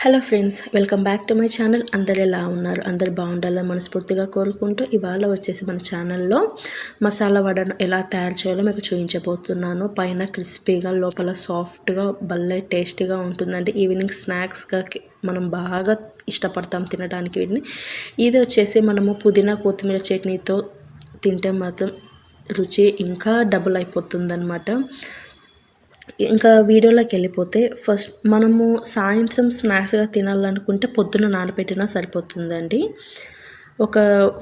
Hello friends, welcome back to my channel. అందరు ఎలా ఉన్నారు? అందరు బాగుండాలని మనస్ఫూర్తిగా కోరుకుంటూ ఇవాళ వచ్చేసి మన ఛానల్లో మసాలా వడను ఎలా తయారు చేయాలో మీకు చూపించబోతున్నాను. పైన క్రిస్పీగా లోపల సాఫ్ట్గా భలే టేస్టీగా ఉంటుందండి. ఈవినింగ్ స్నాక్స్గా మనం బాగా ఇష్టపడతాం తినడానికి వీటిని. ఇది వచ్చేసి మనము పుదీనా కొత్తిమీర చట్నీతో తింటే మాత్రం రుచి ఇంకా డబుల్ అయిపోతుందన్నమాట. ఇంకా వీడియోలోకి వెళ్ళిపోతే ఫస్ట్ మనము సాయంత్రం స్నాక్స్గా తినాలనుకుంటే పొద్దున నానబెట్టినా సరిపోతుందండి. ఒక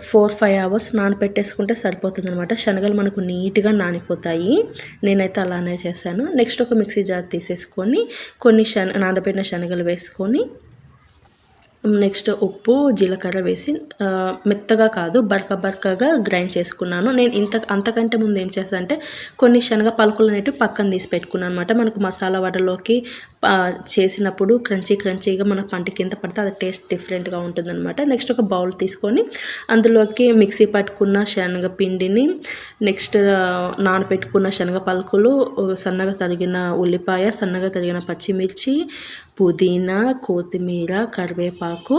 4-5 అవర్స్ నానబెట్టేసుకుంటే సరిపోతుంది అనమాట. శనగలు మనకు నీట్గా నానిపోతాయి. నేనైతే అలానే చేశాను. నెక్స్ట్ ఒక మిక్సీ జార్ తీసేసుకొని కొన్ని నానబెట్టిన శనగలు వేసుకొని నెక్స్ట్ ఉప్పు జీలకర్ర వేసి మెత్తగా కాదు బరకగా గ్రైండ్ చేసుకున్నాను. నేను అంతకంటే ముందు ఏం చేస్తాను అంటే కొన్ని శనగ పలుకులు అనేవి పక్కన తీసి పెట్టుకున్నాను అనమాట. మనకు మసాలా వడలోకి చేసినప్పుడు క్రంచీగా మన పంట కింద పడితే అది టేస్ట్ డిఫరెంట్గా ఉంటుందన్నమాట. నెక్స్ట్ ఒక బౌల్ తీసుకొని అందులోకి మిక్సీ పట్టుకున్న శనగ పిండిని, నెక్స్ట్ నానబెట్టుకున్న శనగ పలుకులు, సన్నగా తరిగిన ఉల్లిపాయ, సన్నగా తరిగిన పచ్చిమిర్చి, పుదీనా, కొత్తిమీర, కరివేపాకు,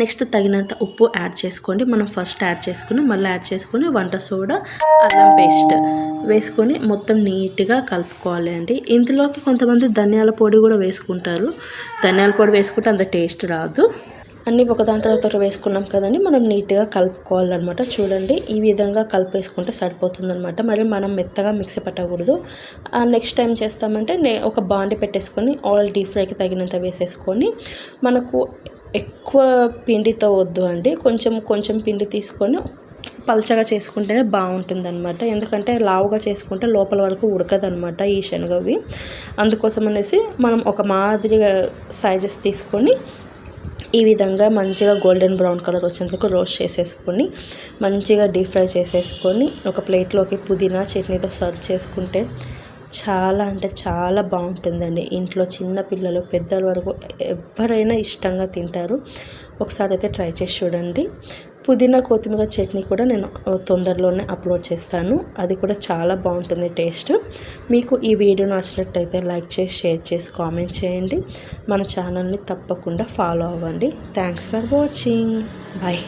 నెక్స్ట్ తగినంత ఉప్పు యాడ్ చేసుకోండి. మనం ఫస్ట్ యాడ్ చేసుకుని మళ్ళీ యాడ్ చేసుకొని వంట సోడా, అల్లం పేస్ట్ వేసుకొని మొత్తం నీట్గా కలుపుకోవాలి అండి. ఇందులోకి కొంతమంది ధనియాల పొడి కూడా వేసుకుంటారు. ధనియాల పొడి వేసుకుంటే అంత టేస్ట్ రాదు. అన్నీ ఒకదాని తర్వాత వేసుకున్నాం కదండి, మనం నీట్గా కలుపుకోవాలన్నమాట. చూడండి, ఈ విధంగా కలిపేసుకుంటే సరిపోతుందన్నమాట. మరి మనం మెత్తగా మిక్సీ పట్టకూడదు. నెక్స్ట్ టైం చేస్తామంటే ఒక బాండి పెట్టేసుకొని ఆయిల్ డీప్ ఫ్రైకి తగినంత వేసేసుకొని, మనకు ఎక్కువ పిండితో వద్దు అండి, కొంచెం పిండి తీసుకొని పల్చగా చేసుకుంటేనే బాగుంటుందన్నమాట. ఎందుకంటే లావుగా చేసుకుంటే లోపల వరకు ఉడకదనమాట ఈ శనగవి. అందుకోసం అనేసి మనం ఒక మాదిరిగా సైజెస్ తీసుకొని ఈ విధంగా మంచిగా గోల్డెన్ బ్రౌన్ కలర్ వచ్చేందుకు రోస్ట్ చేసేసుకొని మంచిగా డీప్ ఫ్రై చేసేసుకొని ఒక ప్లేట్లోకి పుదీనా చట్నీతో సర్వ్ చేసుకుంటే చాలా అంటే చాలా బాగుంటుందండి. ఇంట్లో చిన్న పిల్లలు పెద్దల వరకు ఎవరైనా ఇష్టంగా తింటారు. ఒకసారి అయితే ట్రై చేసి చూడండి. పుదీనా కొత్తిమీర చట్నీ కూడా నేను తొందరలోనే అప్లోడ్ చేస్తాను. అది కూడా చాలా బాగుంటుంది టేస్ట్. మీకు ఈ వీడియో నచ్చినట్టయితే లైక్ చేసి, షేర్ చేసి, కామెంట్ చేయండి. మన ఛానల్ని తప్పకుండా ఫాలో అవ్వండి. Thanks for watching. బాయ్.